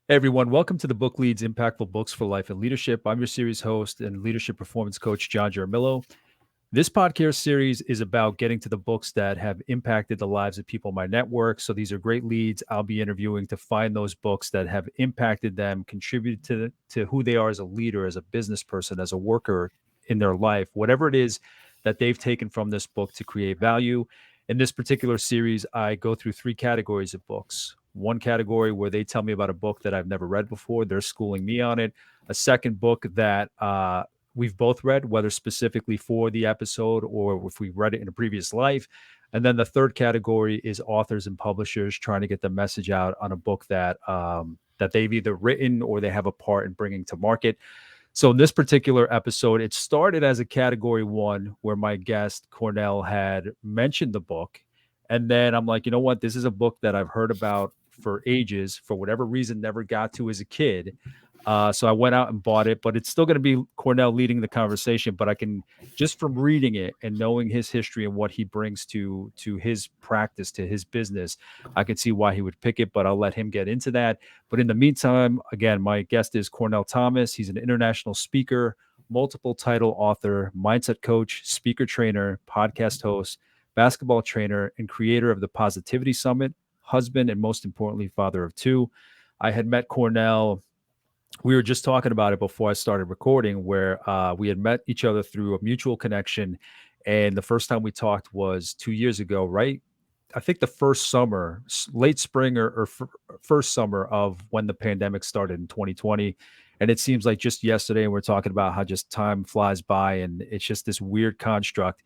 Hey everyone, welcome to the Book Leads Impactful Books for Life and Leadership. I'm your series host and leadership performance coach, John Jaramillo. This podcast series is about getting to the books that have impacted the lives of people in my network. So these are great leads I'll be interviewing to find those books that have impacted them, contributed to who they are as a leader, as a business person, as a worker in their life, whatever it is that they've taken from this book to create value. In this particular series, I go through three categories of books. One category where they tell me about a book that I've never read before. They're schooling me on it. A second book that we've both read, whether specifically for the episode or if we read it in a previous life. And then the third category is authors and publishers trying to get the message out on a book that they've either written or they have a part in bringing to market. So in this particular episode, it started as a category one where my guest Cornell had mentioned the book. And then I'm like, you know what? This is a book that I've heard about for ages, for whatever reason, never got to as a kid. So I went out and bought it, but it's still going to be Cornell leading the conversation. But I can, just from reading it and knowing his history and what he brings to his practice, to his business, I can see why he would pick it. But I'll let him get into that. But in the meantime, again, my guest is Cornell Thomas. He's an international speaker, multiple title author, mindset coach, speaker trainer, podcast host, basketball trainer, and creator of the Positivity Summit, husband, and most importantly, father of two. I had met Cornell. We were just talking about it before I started recording, where we had met each other through a mutual connection. And the first time we talked was 2 years ago, right? I think the first summer, late spring or first summer of when the pandemic started in 2020. And it seems like just yesterday, and we're talking about how just time flies by and it's just this weird construct.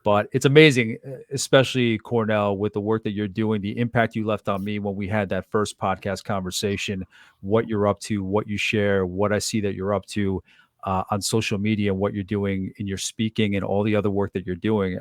But it's amazing, especially Cornell, with the work that you're doing, the impact you left on me when we had that first podcast conversation, what you're up to, what you share, what I see that you're up to on social media, and what you're doing in your speaking and all the other work that you're doing.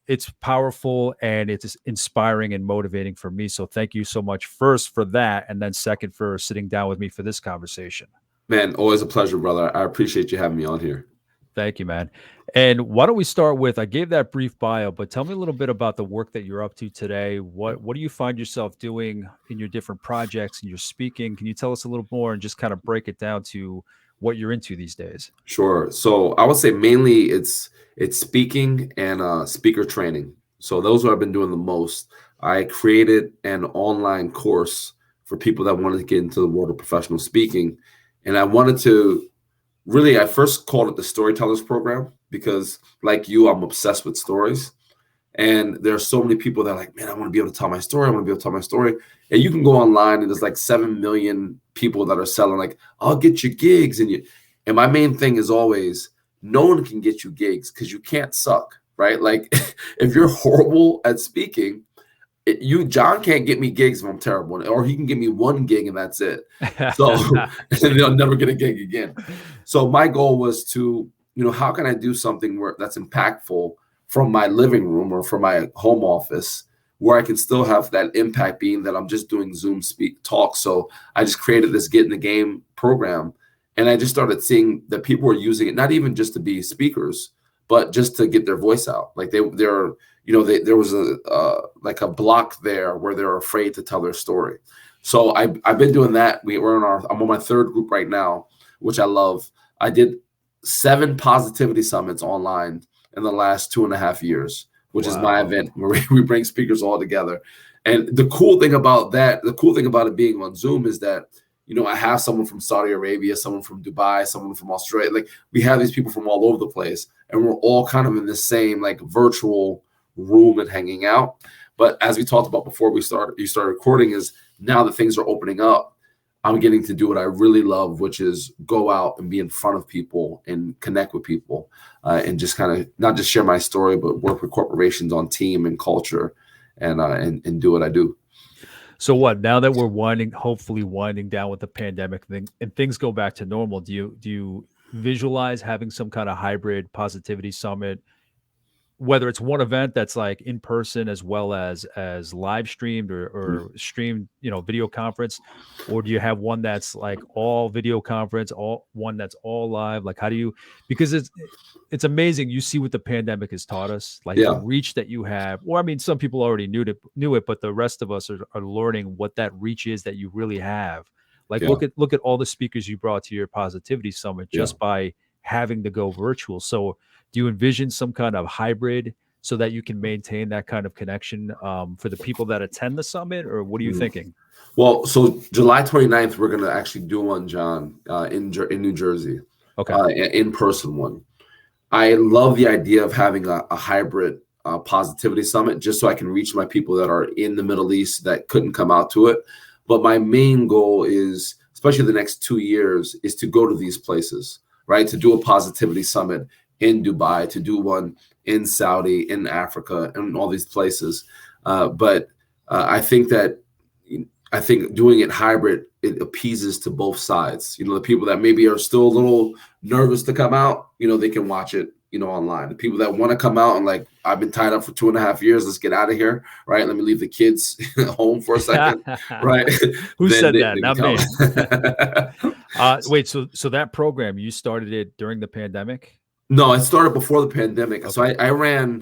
It's powerful and it's inspiring and motivating for me. So thank you so much first for that. And then second for sitting down with me for this conversation. Man, always a pleasure, brother. I appreciate you having me on here. Thank you, man. And why don't we start with, I gave that brief bio, but tell me a little bit about the work that you're up to today. What do you find yourself doing in your different projects and your speaking? Can you tell us a little more and just kind of break it down to what you're into these days? Sure. So I would say mainly it's speaking and speaker training. So those are what I've been doing the most. I created an online course for people that wanted to get into the world of professional speaking, and I wanted to really. I first called it the Storytellers Program because, like you, I'm obsessed with stories. And there are so many people that are like, man, I want to be able to tell my story. I want to be able to tell my story. And you can go online and there's like 7 million people that are selling like, I'll get you gigs. And my main thing is always, no one can get you gigs because you can't suck, right? Like if you're horrible at speaking, John can't get me gigs if I'm terrible, or he can give me one gig and that's it. So and they'll never get a gig again. So my goal was to, how can I do something that's impactful from my living room or from my home office where I can still have that impact, being that I'm just doing Zoom talk. So I just created this Get in the Game program, and I just started seeing that people were using it, not even just to be speakers, but just to get their voice out. Like there was like a block there where they're afraid to tell their story. So I've been doing that. I'm on my third group right now, which I love. I did 7 positivity summits online in the last 2.5 years, which is my event where we bring speakers all together. And the cool thing about it being on Zoom is that, I have someone from Saudi Arabia, someone from Dubai, someone from Australia. Like we have these people from all over the place, and we're all kind of in the same like virtual room and hanging out. But as we talked about before you started recording, is now that things are opening up, I'm getting to do what I really love, which is go out and be in front of people and connect with people, and just kind of not just share my story, but work with corporations on team and culture, and do what I do. So what, now that we're hopefully winding down with the pandemic thing and things go back to normal, do you visualize having some kind of hybrid positivity summit whether it's one event that's like in person as well as live streamed or streamed, video conference, or do you have one that's like all video conference, all one that's all live? Like, how do you, because it's amazing. You see what the pandemic has taught us, like the Yeah, reach that you have. Or I mean, some people already knew it, but the rest of us are learning what that reach is that you really have. Like, yeah, look at all the speakers you brought to your positivity summit yeah. just by having to go virtual. So do you envision some kind of hybrid so that you can maintain that kind of connection for the people that attend the summit, or what are you Mm. thinking? Well, so July 29th, we're going to actually do one, John, in New Jersey, Okay. in person one. I love the idea of having a hybrid positivity summit just so I can reach my people that are in the Middle East that couldn't come out to it. But my main goal is, especially the next 2 years, is to go to these places, right? To do a positivity summit in Dubai, to do one in Saudi, in Africa, and all these places. But I think doing it hybrid, it appeases to both sides. The people that maybe are still a little nervous to come out, they can watch it, online. The people that want to come out and like, I've been tied up for 2.5 years, let's get out of here, right? Let me leave the kids home for a second, right? Who Then said they, that? they can Not me. come. Wait, so that program, you started it during the pandemic? No, it started before the pandemic. So Okay.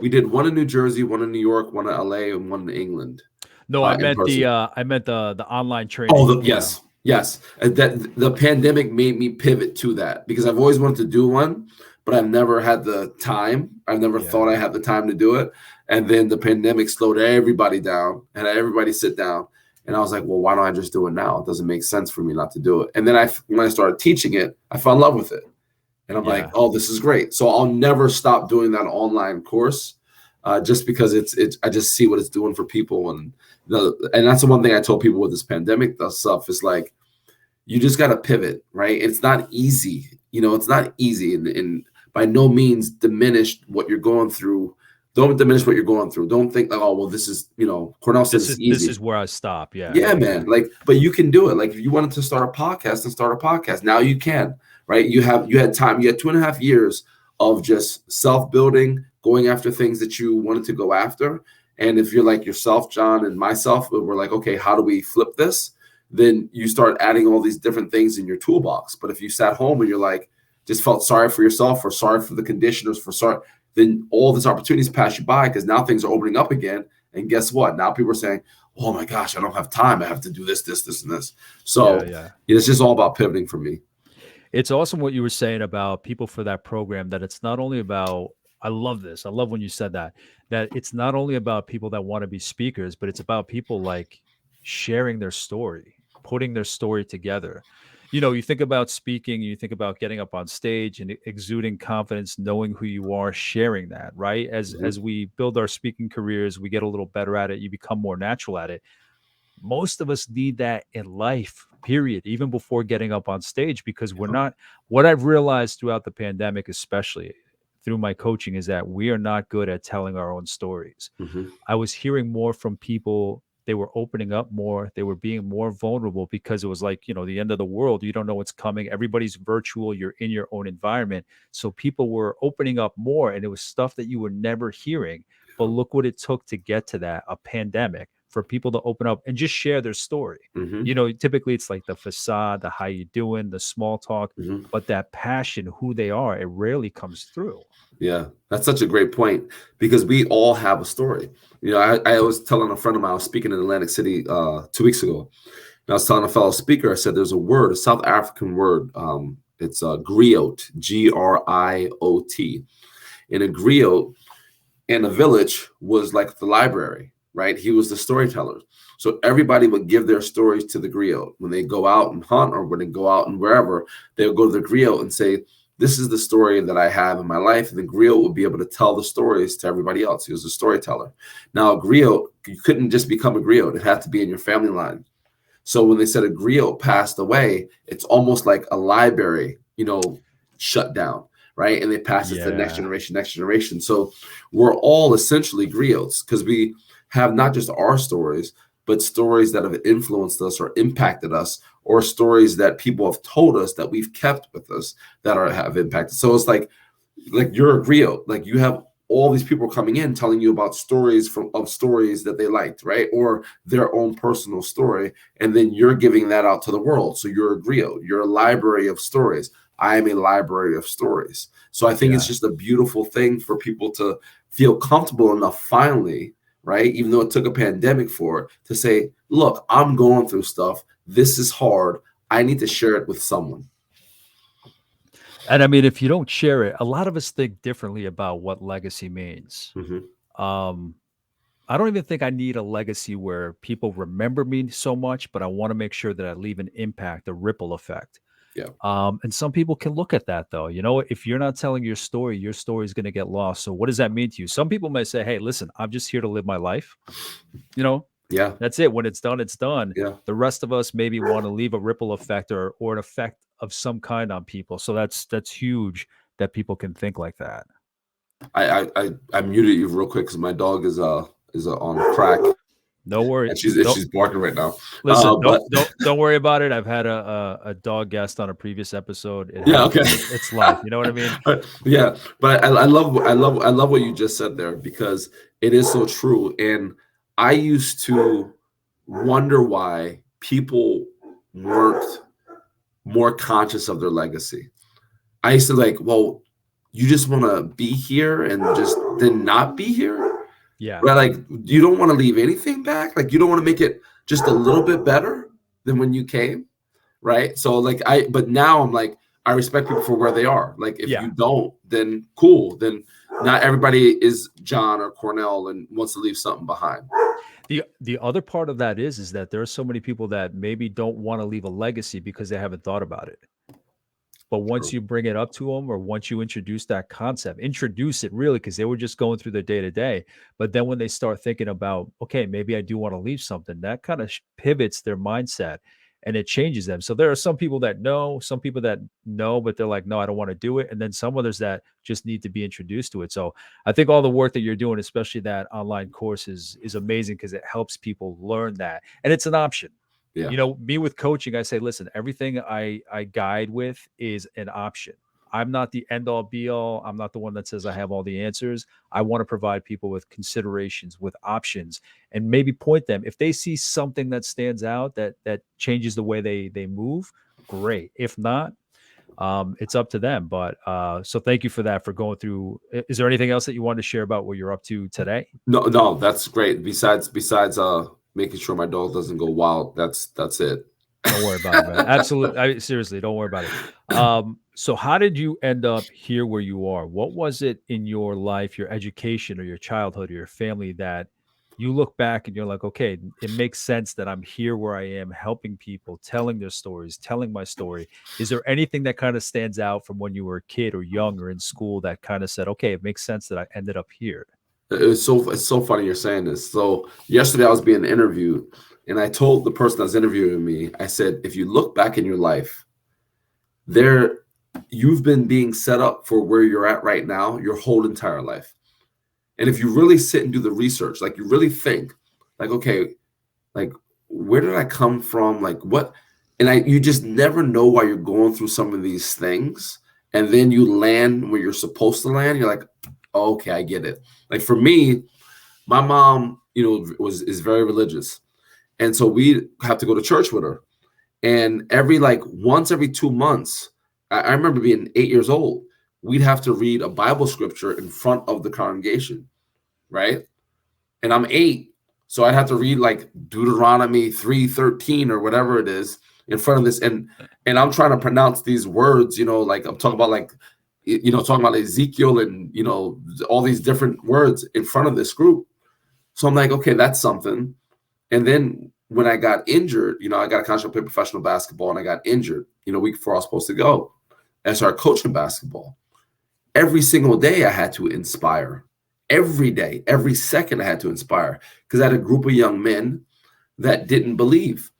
we did one in New Jersey, one in New York, one in LA, and one in England, No, in person. I meant the online Oh, training. Yeah. yes. That the pandemic made me pivot to that because I've always wanted to do one, but I've never had the time. I've never thought Yeah. I had the time to do it. And then the pandemic slowed everybody down and had everybody sit down. And I was like, well, why don't I just do it now? It doesn't make sense for me not to do it. And then when I started teaching it, I fell in love with it. And I'm like, Yeah. oh, this is great. So I'll never stop doing that online course, just because I just see what it's doing for people. And that's the one thing I told people with this pandemic stuff is like, you just got to pivot, right? It's not easy. It's not easy, and by no means diminish what you're going through. Don't diminish what you're going through. Don't think like, oh, well, this is, Cornell says it's This easy. is where I stop. Yeah. Yeah, man. Like, but you can do it. Like, if you wanted to start a podcast, and start a podcast. Now you can, right? You had time. You had 2.5 years of just self-building, going after things that you wanted to go after. And if you're like yourself, John, and myself, we're like, okay, how do we flip this? Then you start adding all these different things in your toolbox. But if you sat home and you're like, just felt sorry for yourself or sorry for the conditioners, then all these opportunities pass you by because now things are opening up again. And guess what? Now people are saying, oh my gosh, I don't have time. I have to do this, and this. So Yeah. it's just all about pivoting for me. It's awesome what you were saying about people for that program, that it's not only about, I love this. I love when you said that it's not only about people that want to be speakers, but it's about people like sharing their story, putting their story together. You think about speaking, you think about getting up on stage and exuding confidence, knowing who you are, sharing that, right? As we build our speaking careers, we get a little better at it, you become more natural at it. Most of us need that in life, period, even before getting up on stage, because we're not, what I've realized throughout the pandemic, especially through my coaching, is that we are not good at telling our own stories. Mm-hmm. I was hearing more from people. They were opening up more. They were being more vulnerable because it was like, the end of the world. You don't know what's coming. Everybody's virtual. You're in your own environment. So people were opening up more, and it was stuff that you were never hearing. But look what it took to get to that, a pandemic, for people to open up and just share their story. Mm-hmm. Typically it's like the facade, the how you doing, the small talk, Mm-hmm. but that passion, who they are, it rarely comes through. Yeah, that's such a great point because we all have a story. I was telling a friend of mine, I was speaking in Atlantic City 2 weeks ago. And I was telling a fellow speaker, I said, there's a word, a South African word. It's a griot, Griot. And a griot in a village was like the library, right? He was the storyteller. So everybody would give their stories to the griot. When they go out and hunt or when they go out and wherever, they would go to the griot and say, this is the story that I have in my life. And the griot would be able to tell the stories to everybody else. He was a storyteller. Now, a griot, you couldn't just become a griot. It had to be in your family line. So when they said a griot passed away, it's almost like a library, shut down, right? And they pass it to the next generation. So we're all essentially griots because we have not just our stories, but stories that have influenced us or impacted us, or stories that people have told us that we've kept with us that have impacted. So it's like you're a griot, like you have all these people are coming in telling you about stories of stories that they liked, right? Or their own personal story. And then you're giving that out to the world. So you're a griot, you're a library of stories. I am a library of stories. So I think it's Yeah. just a beautiful thing for people to feel comfortable enough finally, right? Even though it took a pandemic for it, to say, look, I'm going through stuff. This is hard. I need to share it with someone. And I mean, if you don't share it, a lot of us think differently about what legacy means. Hmm. Um, I don't even think I need a legacy where people remember me so much, but I want to make sure that I leave an impact, a ripple effect. Yeah. And some people can look at that though. You know, if you're not telling your story is going to get lost. So what does that mean to you? Some people may say, "Hey, listen, I'm just here to live my life. You know, Yeah. that's it. When it's done, it's done." Yeah. The rest of us maybe want to leave a ripple effect or an effect of some kind on people. So that's huge that people can think like that. I muted you real quick because my dog is on crack, No worry. and Don't she's barking right now. listen. But Don't worry about it. I've had a dog guest on a previous episode. It yeah, okay. happens. It's life. You know what I mean? Yeah, but I love what you just said there, because it is so true. And I used to wonder why people weren't more conscious of their legacy. I used to like, well, you just want to be here and just then not be here, Yeah. right? Like you don't want to leave anything back. Like you don't want to make it just a little bit better than when you came, right? So like but now I'm like, I respect people for where they are. Like if Yeah. you don't, then cool. Then not everybody is John or Cornell and wants to leave something behind. The other part of that is that there are so many people that maybe don't want to leave a legacy because they haven't thought about it. But once True. you bring it up to them, or once you introduce that concept, introduce it really, because they were just going through their day to day. But then when they start thinking about, okay, maybe I do want to leave something, that kind of pivots their mindset and it changes them. So there are some people that know, some people that know, but they're like, no, I don't want to do it. And then some others that just need to be introduced to it. So I think all the work that you're doing, especially that online course, is amazing because it helps people learn that. And it's an option. Yeah. You know, me with coaching, I say, listen, everything I guide with is an option. I'm not the end all be all. I'm not the one that says I have all the answers. I want to provide people with considerations, with options, and maybe point them if they see something that stands out that changes the way they move. Great. If not, it's up to them. But so thank you for that, for going through. Is there anything else that you wanted to share about what you're up to today? No, that's great. Besides making sure my dog doesn't go wild, that's it. Don't worry about it, man. Absolutely. Seriously, don't worry about it. So how did you end up here where you are? What was it in your life, your education or your childhood or your family that you look back and you're like, okay, it makes sense that I'm here where I am, helping people, telling their stories, telling my story. Is there anything that kind of stands out from when you were a kid or young or in school that kind of said, okay, it makes sense that I ended up here? It's so funny you're saying this. So yesterday I was being interviewed, and I told the person that was interviewing me, I said, if you look back in your life, there you've been being set up for where you're at right now your whole entire life. And if you really sit and do the research, like you really think, like, okay, like where did I come from? Like what? And you just never know why you're going through some of these things. And then you land where you're supposed to land. You're like, oh, okay, I get it. Like for me, my mom, is very religious. And so we have to go to church with her. And once every 2 months, I remember being 8 years old, we'd have to read a Bible scripture in front of the congregation, right? And I'm 8, so I'd have to read like Deuteronomy 3:13 or whatever it is in front of this, and I'm trying to pronounce these words, like I'm talking about talking about Ezekiel and all these different words in front of this group. So I'm like, okay, that's something. And then when I got injured, I got a contract to play professional basketball, and I got injured, week before I was supposed to go. And I started coaching basketball. Every single day I had to inspire. Every day, every second I had to inspire, because I had a group of young men that didn't believe,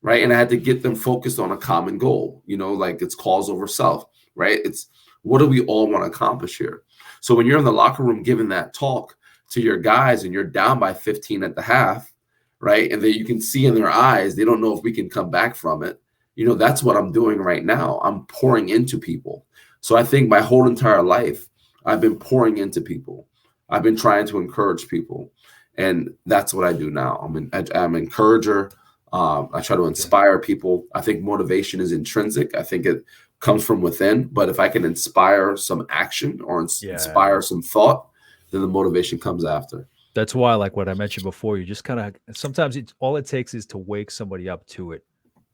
right? And I had to get them focused on a common goal, like it's cause over self, right? It's what do we all want to accomplish here? So when you're in the locker room giving that talk to your guys and you're down by 15 at the half, right? And then you can see in their eyes, they don't know if we can come back from it. That's what I'm doing right now. I'm pouring into people. So I think my whole entire life, I've been pouring into people. I've been trying to encourage people, and that's what I do now. I'm an encourager. I try to inspire people. I think motivation is intrinsic. I think it comes from within. But if I can inspire some action or Yeah. inspire some thought, then the motivation comes after. That's why, like what I mentioned before, you just kind of sometimes all it takes is to wake somebody up to it,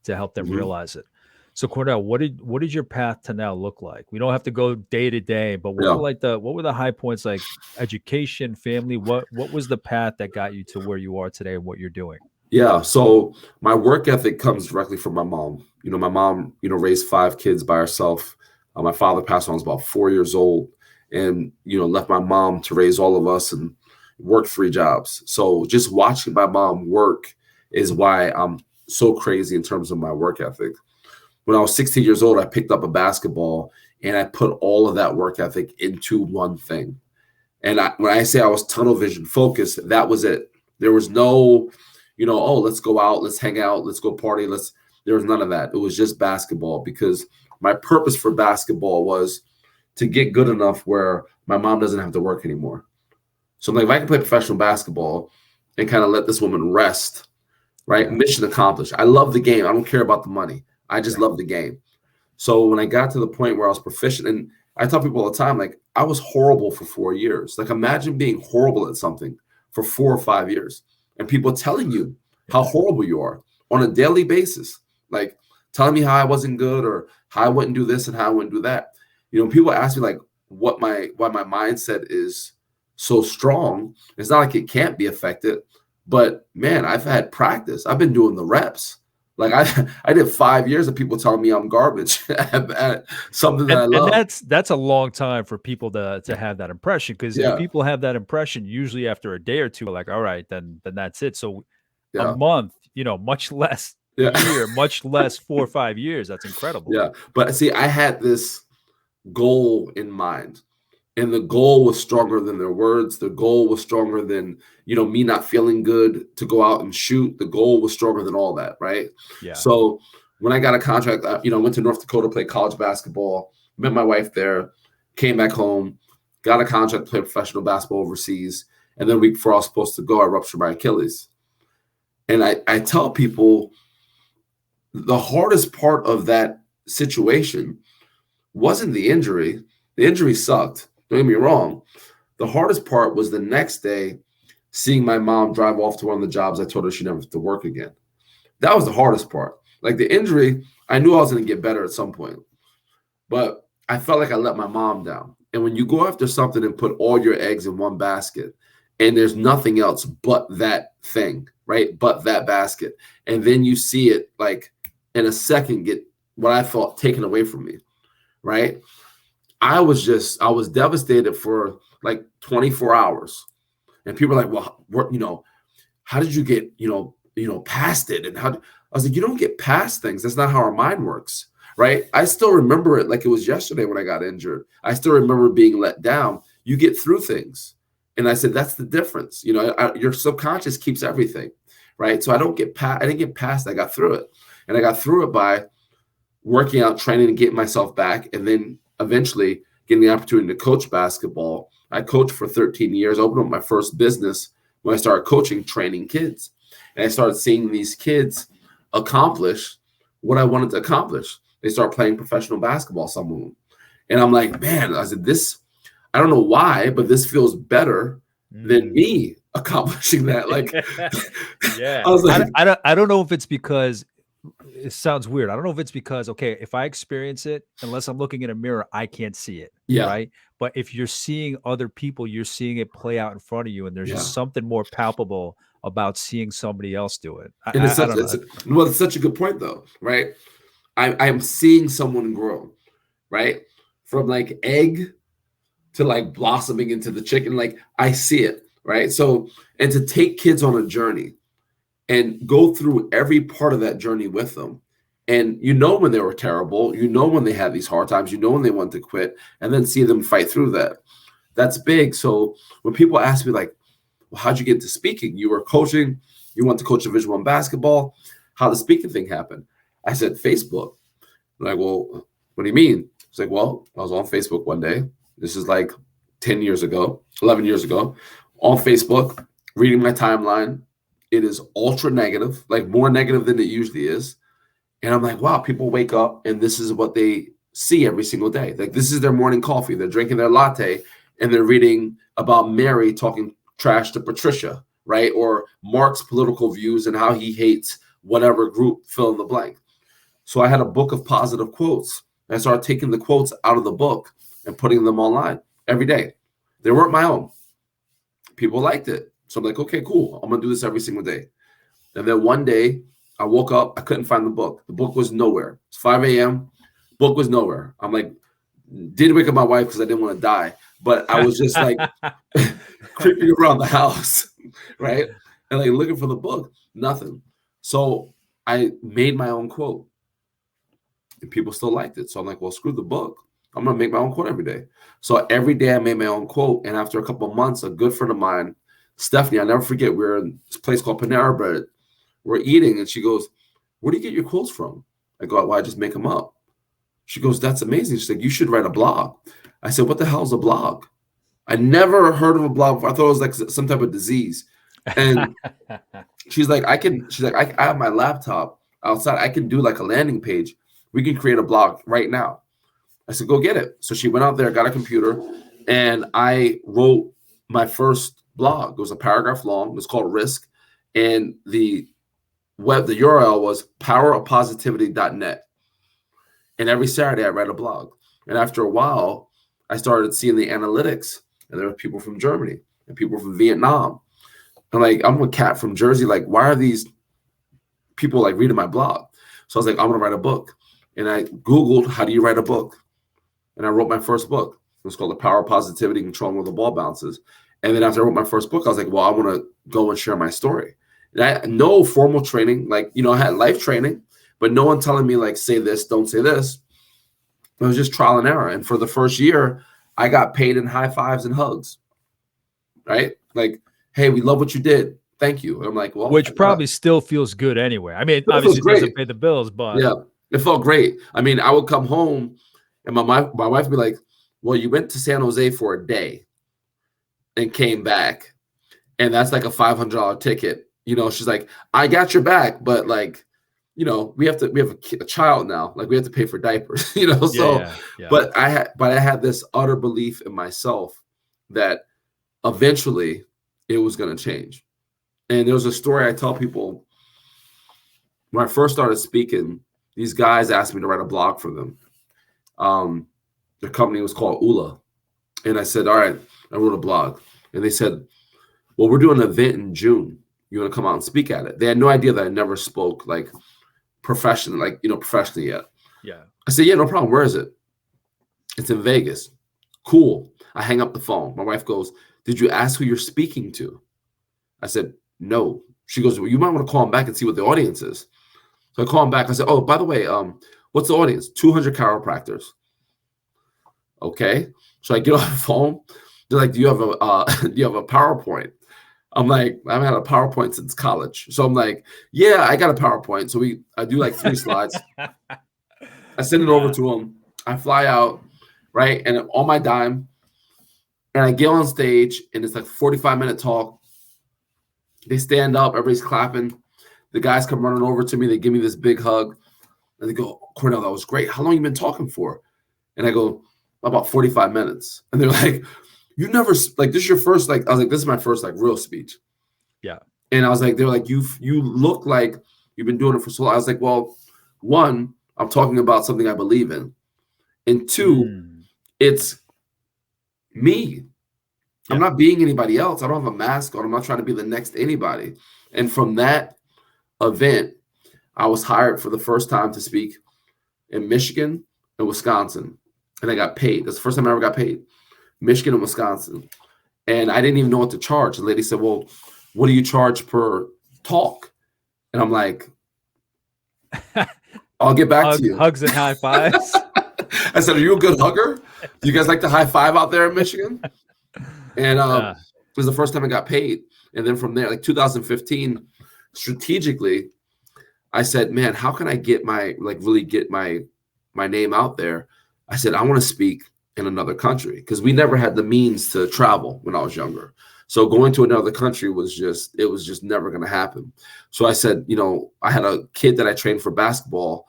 to help them Mhm. realize it. So Cornell, what did your path to now look like? We don't have to go day to day, but Yeah. what were the high points, like education, family? What was the path that got you to where you are today and what you're doing? Yeah. So my work ethic comes directly from my mom. My mom, raised 5 kids by herself. My father passed when I was about 4 years old, and left my mom to raise all of us and work 3 jobs. So just watching my mom work is why I'm so crazy in terms of my work ethic. When I was 16 years old, I picked up a basketball and I put all of that work ethic into one thing. And when I say I was tunnel vision focused, that was it. There was no, oh, let's go out, let's hang out, let's go party. There was none of that. It was just basketball, because my purpose for basketball was to get good enough where my mom doesn't have to work anymore. So I'm like, if I can play professional basketball and kind of let this woman rest, right? Yeah. Mission accomplished. I love the game. I don't care about the money. I just Yeah. love the game. So when I got to the point where I was proficient, and I tell people all the time, like, I was horrible for 4 years. Like, imagine being horrible at something for 4 or 5 years and people telling you how Yeah. horrible you are on a daily basis, like telling me how I wasn't good or how I wouldn't do this and how I wouldn't do that. People ask me like why my mindset is so strong. It's not like it can't be affected, but man, I've had practice. I've been doing the reps. Like I did 5 years of people telling me I'm garbage at something that I And love. that's a long time for people to have that impression, because if Yeah, people have that impression, usually after a day or two, like, all right, then that's it. So a yeah, month, much less yeah, year, much less 4 or 5 years. That's incredible. yeah. But see, I had this goal in mind, and the goal was stronger than their words. The goal was stronger than me not feeling good to go out and shoot. The goal was stronger than all that, right? Yeah. So when I got a contract, went to North Dakota to play college basketball, met my wife there, came back home, got a contract to play professional basketball overseas, and then a week before I was supposed to go, I ruptured my Achilles. And I tell people the hardest part of that situation wasn't the injury. The injury sucked. Don't get me wrong. The hardest part was the next day seeing my mom drive off to one of the jobs I told her she never have to work again. That was the hardest part. Like the injury, I knew I was going to get better at some point, but I felt like I let my mom down. And when you go after something and put all your eggs in one basket, and there's nothing else but that thing, right? But that basket. And then you see it like in a second get what I thought taken away from me, right? I was devastated for like 24 hours. And people are like, well, how did you get, past it? And I was like, you don't get past things. That's not how our mind works. Right. I still remember it like it was yesterday when I got injured. I still remember being let down. You get through things. And I said, that's the difference. Your subconscious keeps everything. Right. So I didn't get past it. I got through it. And I got through it by working out, training, and getting myself back. And then eventually getting the opportunity to coach basketball. I coached for 13 years, opened up my first business when I started coaching, training kids. And I started seeing these kids accomplish what I wanted to accomplish. They start playing professional basketball, some of them. And I'm like, man, I said, I don't know why, but this feels better than Mm. me accomplishing that. Like, Yeah. I was like, I don't know if it's because it sounds weird. I don't know if it's because, okay, if I experience it, unless I'm looking in a mirror, I can't see it, yeah, right? But if you're seeing other people, you're seeing it play out in front of you, and there's yeah. just something more palpable about seeing somebody else do it. And I don't know. it's such a good point though, right? I'm seeing someone grow, right? From like egg to like blossoming into the chicken. Like I see it, right? So, and to take kids on a journey and go through every part of that journey with them. And when they were terrible, when they had these hard times, when they want to quit, and then see them fight through that. That's big. So when people ask me like, well, how'd you get into speaking? You were coaching, you went to coach Division I basketball. How the speaking thing happen? I said, Facebook. I'm like, well, what do you mean? It's like, well, I was on Facebook one day. This is like 10 years ago, 11 years ago, on Facebook, reading my timeline. It is ultra negative, like more negative than it usually is. And I'm like, wow, people wake up and this is what they see every single day. Like this is their morning coffee. They're drinking their latte and they're reading about Mary talking trash to Patricia, right? Or Mark's political views and how he hates whatever group, fill in the blank. So I had a book of positive quotes. I started taking the quotes out of the book and putting them online every day. They weren't my own. People liked it. So I'm like, okay, cool. I'm going to do this every single day. And then one day I woke up. I couldn't find the book. The book was nowhere. It's 5 a.m. Book was nowhere. I'm like, didn't wake up my wife because I didn't want to die. But I was just like creeping around the house, right? And like looking for the book. Nothing. So I made my own quote. And people still liked it. So I'm like, well, screw the book. I'm going to make my own quote every day. So every day I made my own quote. And after a couple of months, a good friend of mine, Stephanie, I'll never forget, we were in this place called Panera Bread. We're eating. And she goes, where do you get your quotes from? I go, well, I just make them up. She goes, that's amazing. She's like, you should write a blog. I said, what the hell is a blog? I never heard of a blog before. I thought it was like some type of disease. And she's like, I have my laptop outside. I can do like a landing page. We can create a blog right now. I said, go get it. So she went out there, got a computer, and I wrote my first blog. It was a paragraph long. It was called Risk. And the URL was powerofpositivity.net. And every Saturday I read a blog. And after a while, I started seeing the analytics. And there were people from Germany and people from Vietnam. And like, I'm a cat from Jersey. Like, why are these people like reading my blog? So I was like, I'm going to write a book. And I Googled, how do you write a book? And I wrote my first book. It was called The Power of Positivity, Controlling Where the Ball Bounces. And then after I wrote my first book, I was like, well, I want to go and share my story. And I had no formal training. Like, you know, I had life training, but no one telling me like, say this, don't say this. It was just trial and error. And for the first year, I got paid in high fives and hugs, right? Like, hey, we love what you did. Thank you. And I'm like, well, which probably still feels good anyway. I mean, obviously it doesn't pay the bills, but yeah, it felt great. I mean, I would come home and my wife would be like, well, you went to San Jose for a day and came back. And that's like a $500 ticket. You know, she's like, I got your back, but like, you know, we have a child now. Like we have to pay for diapers, you know? So, yeah. But I had this utter belief in myself that eventually it was going to change. And there was a story I tell people when I first started speaking. These guys asked me to write a blog for them. The company was called ULA. And I said, all right, I wrote a blog. And they said, well, we're doing an event in June. You want to come out and speak at it? They had no idea that I never spoke like professionally yet. Yeah. I said, yeah, no problem. Where is it? It's in Vegas. Cool. I hang up the phone. My wife goes, did you ask who you're speaking to? I said, no. She goes, well, you might want to call him back and see what the audience is. So I call him back. I said, oh, by the way, what's the audience? 200 chiropractors. Okay. So I get off the phone. They're like, do you have a PowerPoint? I'm like, I haven't had a PowerPoint since college. So I'm like, yeah, I got a PowerPoint. So I do like 3 slides. I send it over to them. I fly out, right? And on my dime. And I get on stage and it's like a 45-minute talk. They stand up, everybody's clapping. The guys come running over to me. They give me this big hug. And they go, Cornell, that was great. How long you been talking for? And I go, about 45 minutes. And they're like, you never, like, this is your first, like, I was like, this is my first, like, real speech. Yeah. And I was like, they're like, you look like you've been doing it for so long. I was like, well, 1, I'm talking about something I believe in. And 2, it's me. Yeah. I'm not being anybody else. I don't have a mask on. I'm not trying to be the next anybody. And from that event, I was hired for the first time to speak in Michigan and Wisconsin. And I got paid. That's the first time I ever got paid. Michigan and Wisconsin. And I didn't even know what to charge. The lady said, well, what do you charge per talk? And I'm like, I'll get back to you. Hugs and high fives. I said, are you a good hugger? Do you guys like to high five out there in Michigan? And it was the first time I got paid. And then from there, like 2015, strategically, I said, man, how can I get really get my name out there? I said, I want to speak in another country because we never had the means to travel when I was younger. So going to another country it was just never going to happen. So I said, I had a kid that I trained for basketball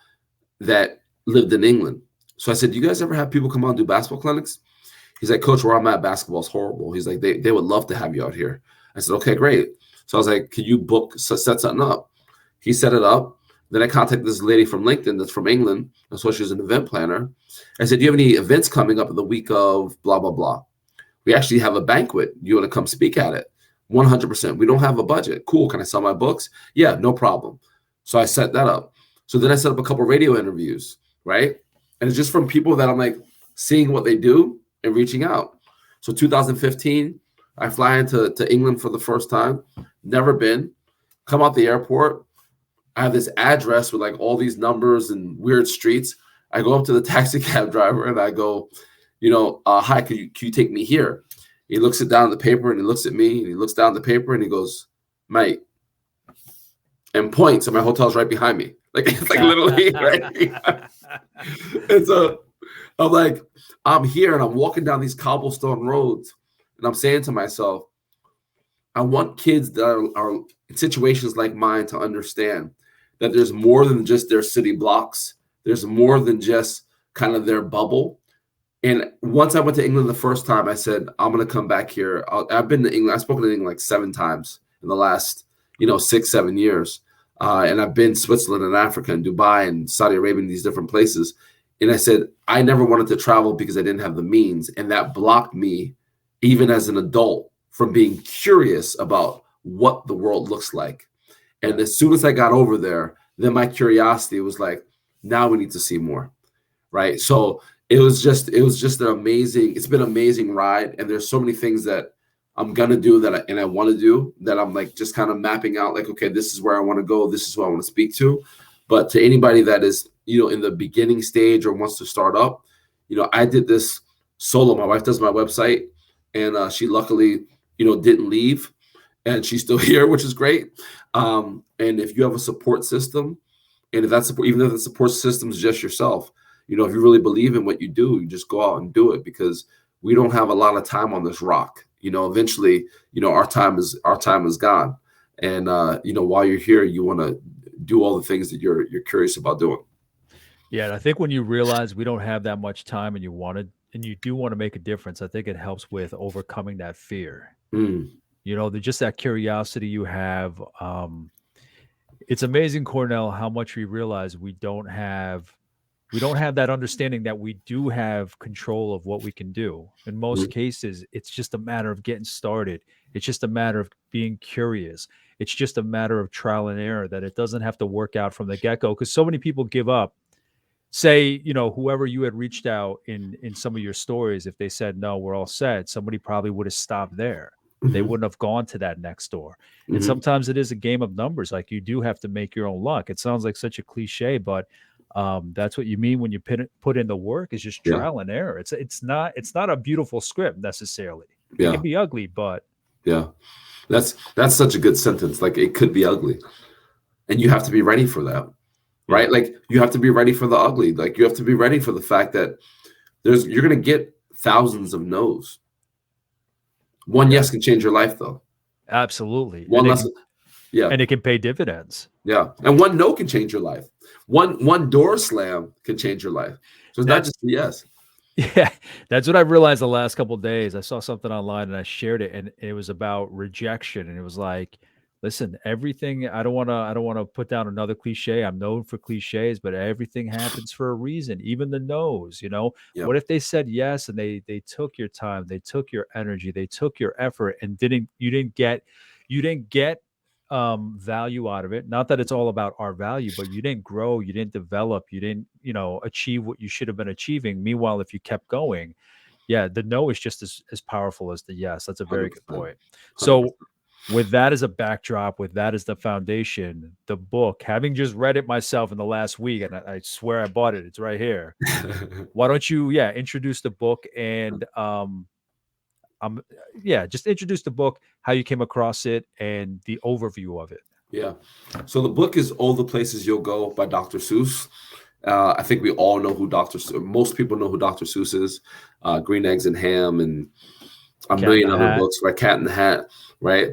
that lived in England. So I said, do you guys ever have people come out and do basketball clinics? He's like, Coach, where I'm at, basketball is horrible. He's like, they would love to have you out here. I said, okay, great. So I was like, can you set something up? He set it up. Then I contacted this lady from LinkedIn that's from England. So she's an event planner. I said, do you have any events coming up in the week of blah, blah, blah? We actually have a banquet. You want to come speak at it? 100%. We don't have a budget. Cool. Can I sell my books? Yeah, no problem. So I set that up. So then I set up a couple radio interviews, right? And it's just from people that I'm like seeing what they do and reaching out. So 2015, I fly into England for the first time. Never been. Come out the airport. I have this address with like all these numbers and weird streets. I go up to the taxi cab driver and I go, hi, can you take me here? He looks it down the paper and he looks at me and he looks down the paper and he goes, mate, and points, and my hotel's right behind me. Like it's like literally right. And so I'm like, I'm here and I'm walking down these cobblestone roads and I'm saying to myself, I want kids that are in situations like mine to understand that there's more than just their city blocks. There's more than just kind of their bubble. And once I went to England the first time, I said, I'm going to come back here. I've been to England. I've spoken to England like 7 times in the last, 6-7 years. And I've been Switzerland and Africa and Dubai and Saudi Arabia and these different places. And I said, I never wanted to travel because I didn't have the means. And that blocked me, even as an adult, from being curious about what the world looks like. And as soon as I got over there, then my curiosity was like, now we need to see more. Right. So it's been an amazing ride. And there's so many things that I'm going to do I want to do that I'm like just kind of mapping out like, okay, this is where I want to go. This is who I want to speak to. But to anybody that is, in the beginning stage or wants to start up, I did this solo. My wife does my website and she luckily, didn't leave and she's still here, which is great. And if you have a support system and if that support, even if the support system is just yourself, if you really believe in what you do, you just go out and do it because we don't have a lot of time on this rock. Eventually, our time is gone. And, while you're here, you want to do all the things that you're curious about doing. Yeah. And I think when you realize we don't have that much time and you do want to make a difference, I think it helps with overcoming that fear. Just that curiosity you have. It's amazing, Cornell, how much we realize we don't have that understanding that we do have control of what we can do. In most cases, it's just a matter of getting started. It's just a matter of being curious. It's just a matter of trial and error, that it doesn't have to work out from the get-go. Because so many people give up. Say, whoever you had reached out in some of your stories, if they said, no, we're all set, somebody probably would have stopped there. They wouldn't have gone to that next door. And sometimes it is a game of numbers. Like you do have to make your own luck. It sounds like such a cliche, but that's what you mean when you put in the work. Is just trial and error. It's not a beautiful script necessarily. It can be ugly, but that's such a good sentence. Like it could be ugly, and you have to be ready for that, right? Like you have to be ready for the ugly. Like you have to be ready for the fact that you're going to get thousands of no's. One yes can change your life, though. Absolutely. One lesson. And it can pay dividends. Yeah. And one no can change your life. One door slam can change your life. So it's not just a yes. Yeah. That's what I realized the last couple of days. I saw something online and I shared it, and it was about rejection. And it was like, listen, everything, I don't want to put down another cliche. I'm known for cliches, but everything happens for a reason, even the no's, What if they said yes and they took your time, they took your energy, they took your effort and you didn't get value out of it. Not that it's all about our value, but you didn't grow, you didn't develop, you didn't, achieve what you should have been achieving. Meanwhile, if you kept going, the no is just as powerful as the yes. That's a very 100%. good point. So with that as a backdrop, with that as the foundation, the book, having just read it myself in the last week, and I swear I bought it, it's right here. Why don't you, introduce the book and just introduce the book, how you came across it, and the overview of it. Yeah. So the book is All the Places You'll Go by Dr. Seuss. I think we all know who most people know who Dr. Seuss is. Green Eggs and Ham and a Cat in million the other Hat. books, right? Cat in the Hat, right?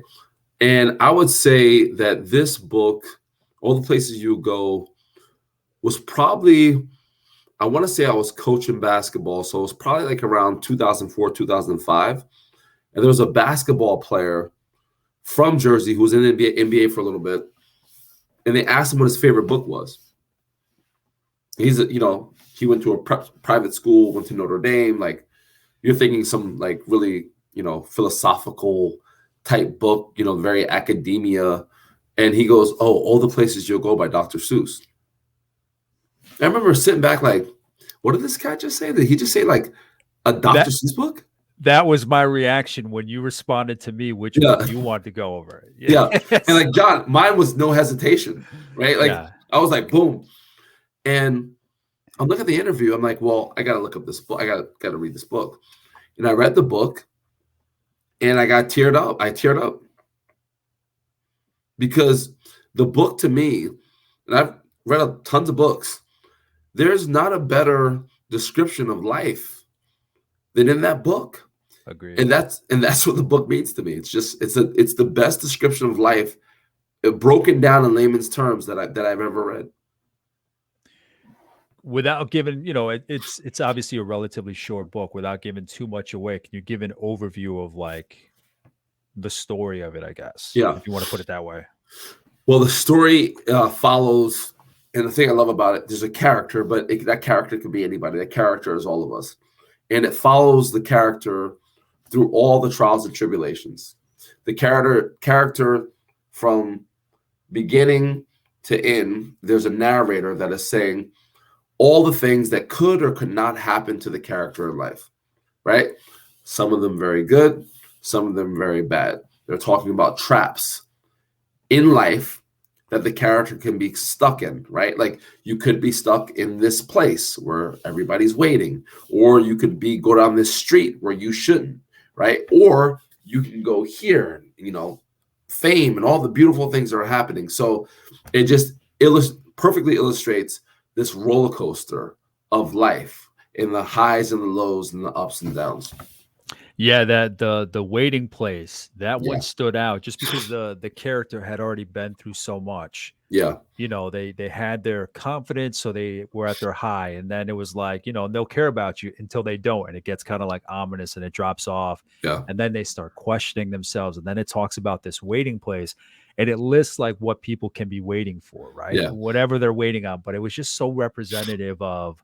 And I would say that this book, All the Places You Go, was probably, I want to say I was coaching basketball. So it was probably like around 2004, 2005. And there was a basketball player from Jersey who was in the NBA for a little bit. And they asked him what his favorite book was. He went to a private school, went to Notre Dame. Like, you're thinking some like really, philosophical type book, very academia. And he goes, "Oh, All the Places You'll Go by Dr. Seuss." I remember sitting back like, what did this guy just say? Did he just say like a Dr. That Seuss book? that was my reaction when you responded to me which Yeah. book you wanted to go over. Yeah. Yes. And like John, mine was no hesitation, right? Like Yeah. I was like, boom. And I'm looking at the interview. I'm like, well, I got to look up this book. I got to read this book. And I read the book and I got teared up. I teared up because the book to me, and I've read tons of books, there's not a better description of life than in that book. Agreed. And that's what the book means to me. It's the best description of life, broken down in layman's terms that I've ever read. Without giving, it's obviously a relatively short book. Without giving too much away, can you give an overview of like the story of it, I guess? Yeah. If you want to put it that way. Well, the story follows, and the thing I love about it, there's a character, but that character could be anybody. That character is all of us. And it follows the character through all the trials and tribulations. The character from beginning to end, there's a narrator that is saying all the things that could or could not happen to the character in life, right? Some of them very good, some of them very bad. They're talking about traps in life that the character can be stuck in, right? Like you could be stuck in this place where everybody's waiting, or you could go down this street where you shouldn't, right? Or you can go here, fame and all the beautiful things that are happening. So it just perfectly illustrates this roller coaster of life in the highs and the lows and the ups and downs. Yeah, that the waiting place, that Yeah. one stood out just because the character had already been through so much. Yeah. They had their confidence, so they were at their high, and then it was like, they'll care about you until they don't, and it gets kind of like ominous and it drops off. Yeah. And then they start questioning themselves, and then it talks about this waiting place, and it lists like what people can be waiting for, right? Yeah. Whatever they're waiting on. But it was just so representative of,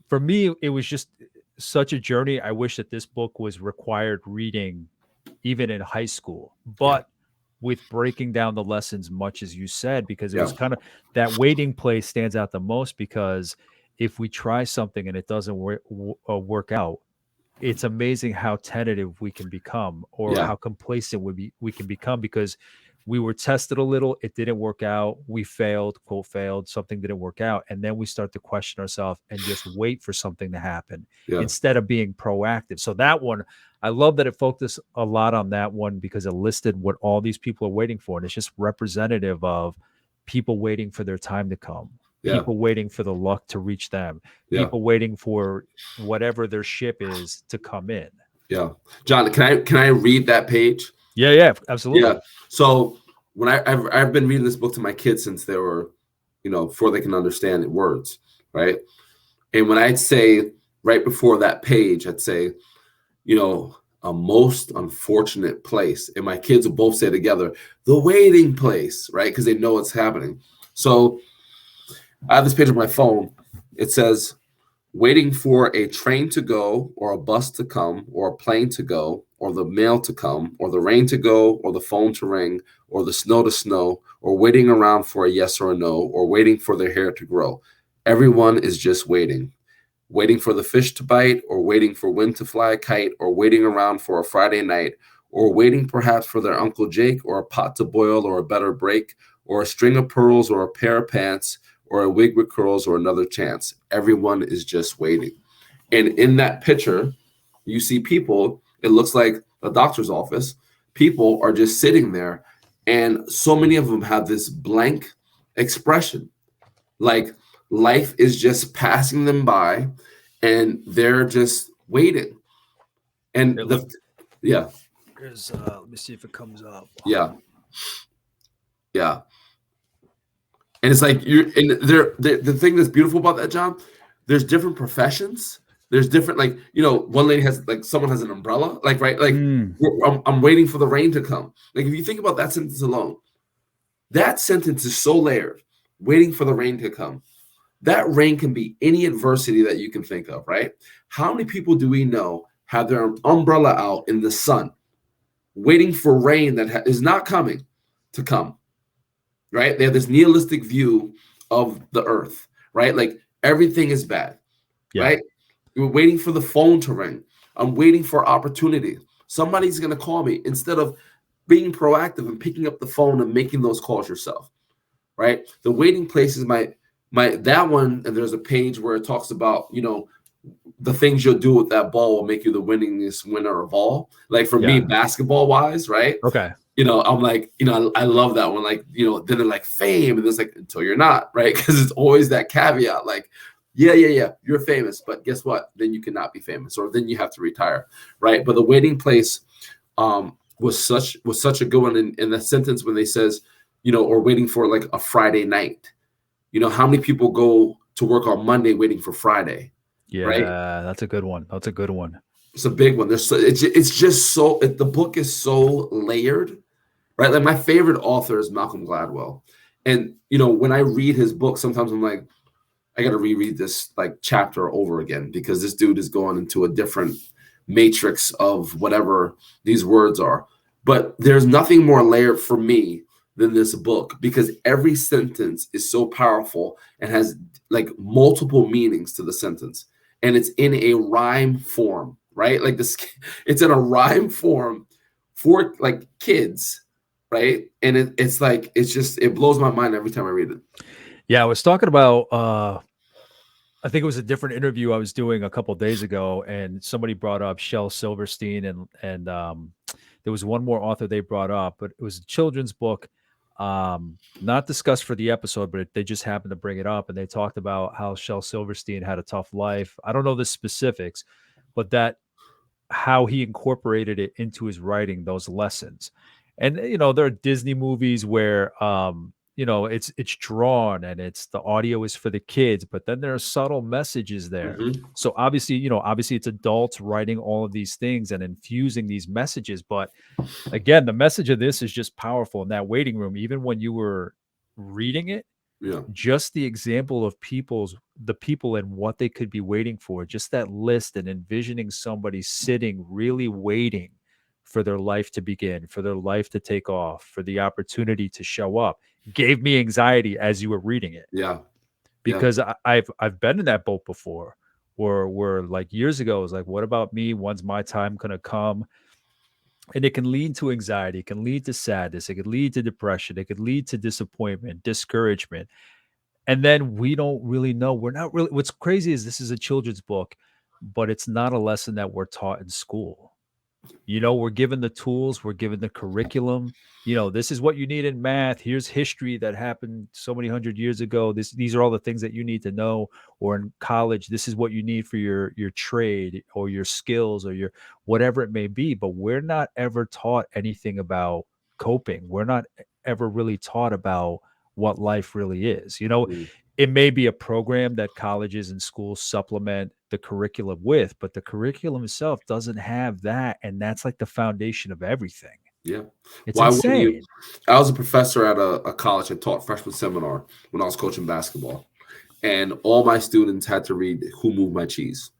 for me, it was just such a journey. I wish that this book was required reading even in high school, but with breaking down the lessons much as you said, because it was kind of that waiting place stands out the most, because if we try something and it doesn't work out, it's amazing how tentative we can become, or how complacent we can become, because we were tested a little, it didn't work out, we failed, quote failed, something didn't work out, and then we start to question ourselves and just wait for something to happen instead of being proactive. So that one, I love that it focused a lot on that one, because it listed what all these people are waiting for, and it's just representative of people waiting for their time to come, people waiting for the luck to reach them, people waiting for whatever their ship is to come in. Yeah. John, can I read that page? Yeah, absolutely. Yeah. So when I've been reading this book to my kids since they were, before they can understand words, right? And when I'd say right before that page, I'd say, a most unfortunate place. And my kids will both say together, the waiting place, right? Because they know what's happening. So I have this page on my phone. It says, waiting for a train to go, or a bus to come, or a plane to go, or the mail to come, or the rain to go, or the phone to ring, or the snow to snow, or waiting around for a yes or a no, or waiting for their hair to grow. Everyone is just waiting. Waiting for the fish to bite, or waiting for wind to fly a kite, or waiting around for a Friday night, or waiting perhaps for their Uncle Jake, or a pot to boil, or a better break, or a string of pearls, or a pair of pants, or a wig with curls, or another chance. Everyone is just waiting. And in that picture, you see people, it looks like a doctor's office. People are just sitting there, and so many of them have this blank expression. Like life is just passing them by, and they're just waiting. And Hey, look, yeah, here's let me see if it comes up. yeah, yeah. And it's like the thing that's beautiful about that, John, there's different professions. There's different, like, one lady has, like, someone has an umbrella, like, right, like, Mm, I'm waiting for the rain to come. Like, if you think about that sentence alone, that sentence is so layered. Waiting for the rain to come. That rain can be any adversity that you can think of, right? How many people do we know have their umbrella out in the sun, waiting for rain that is not coming to come? Right? They have this nihilistic view of the earth, right? Like, everything is bad, yeah. right? We're waiting for the phone to ring. I'm waiting for opportunity. Somebody's going to call me, instead of being proactive and picking up the phone and making those calls yourself, right? The waiting place is my that one. And there's a page where it talks about, the things you'll do with that ball will make you the winningest winner of all. Like, for me, Yeah. basketball wise, right? Okay. I'm like, I love that one. Like, then they're like, fame, and it's like, until you're not, right? Because it's always that caveat, like, yeah, you're famous, but guess what? Then you cannot be famous, or then you have to retire, right? But the waiting place was such a good one in the sentence when they says, or waiting for, like, a Friday night. How many people go to work on Monday waiting for Friday, right? Yeah, that's a good one. That's a good one. It's a big one. It's just so, the book is so layered, right? Like, my favorite author is Malcolm Gladwell. And, when I read his book, sometimes I'm like, I got to reread this, like, chapter over again, because this dude is going into a different matrix of whatever these words are. But there's nothing more layered for me than this book, because every sentence is so powerful and has, like, multiple meanings to the sentence. And it's in a rhyme form, right? Like, it's in a rhyme form for, like, kids, right? And it's like, it blows my mind every time I read it. Yeah, I was talking about I think it was a different interview I was doing a couple days ago, and somebody brought up Shel Silverstein, and there was one more author they brought up, but it was a children's book, not discussed for the episode, but they just happened to bring it up, and they talked about how Shel Silverstein had a tough life. I don't know the specifics, but that how he incorporated it into his writing, those lessons. And there are Disney movies where it's drawn and it's the audio is for the kids, but then there are subtle messages there. Mm-hmm. So obviously it's adults writing all of these things and infusing these messages, but again, the message of this is just powerful in that waiting room. Even when you were reading it, Yeah. just the example of the people and what they could be waiting for, just that list and envisioning somebody sitting really waiting for their life to begin, for their life to take off, for the opportunity to show up, gave me anxiety as you were reading it, Yeah. Yeah. because I've been in that boat before, where like years ago it was like, what about me? When's my time gonna come? And it can lead to anxiety, it can lead to sadness, it could lead to depression, it could lead to disappointment, discouragement. And then we don't really know. We're not really, what's crazy is this is a children's book, but it's not a lesson that we're taught in school. We're given the tools, we're given the curriculum. This is what you need in math. Here's history that happened so many hundred years ago. These are all the things that you need to know. Or in college, this is what you need for your trade or your skills or your whatever it may be. But we're not ever taught anything about coping. We're not ever really taught about what life really is. Mm. It may be a program that colleges and schools supplement the curriculum with, but the curriculum itself doesn't have that. And that's like the foundation of everything. Yeah. It's Why wouldn't you? insane. I was a professor at a college. I taught freshman seminar when I was coaching basketball. And all my students had to read Who Moved My Cheese,